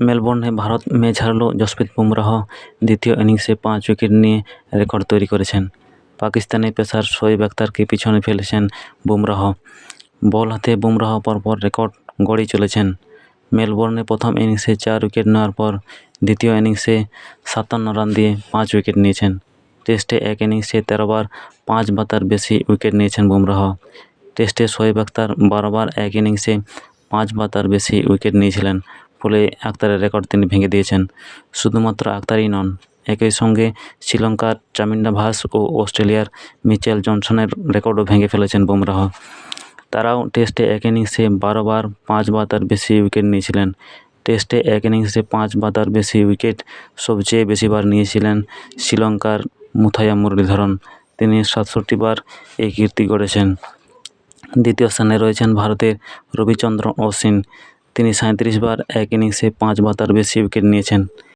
মেলবোর্নে Bharat match হারলেও Jasprit Bumrah দ্বিতীয় ইনিংসে 5 wicket নিয়ে রেকর্ড তৈরি করেছেন। পাকিস্তানি পেসার শোয়েব আখতারকে পিছনে ফেলেছেন বুমরাহ। বল হাতে বুমরাহ পরপর রেকর্ড গড়েই চলেছেন। মেলবোর্নে প্রথম ইনিংসে 4 উইকেট নেওয়ার পর দ্বিতীয় ইনিংসে 57 রান দিয়ে 5 উইকেট নিয়েছেন। টেস্টে এক ইনিংসে 13 বার 5 বা তার বেশি উইকেট নিয়েছেন বুমরাহ। টেস্টে শোয়েব আখতার 12 বার এক ইনিংসে 5 বা তার বেশি উইকেট নিয়েছিলেন, ফলে আখতারের রেকর্ড তিনি ভেঙে দিয়েছেন। শুধুমাত্র আখতারই নন, একই সঙ্গে শ্রীলঙ্কার চামিন্ডা ভাস ও অস্ট্রেলিয়ার মিচেল জনসনের রেকর্ডও ভেঙে ফেলেছেন বুমরাহ। তারাও টেস্টে এক ইনিংসে 12 বার 5 বা তার বেশি উইকেট নিয়েছিলেন। টেস্টে এক ইনিংসে 5 বা তার বেশি উইকেট সবচেয়ে বেশিবার নিয়েছিলেন শ্রীলঙ্কার মুথাইয়া মুরলীধরন। তিনি 67 বার এই কীর্তি গড়েছেন। দ্বিতীয় স্থানে রয়েছেন ভারতের রবিচন্দ্রন অশ্বিন। তিনি 37 বার এক ইনিংসে 5 বা তার বেশি উইকেট নিয়েছেন।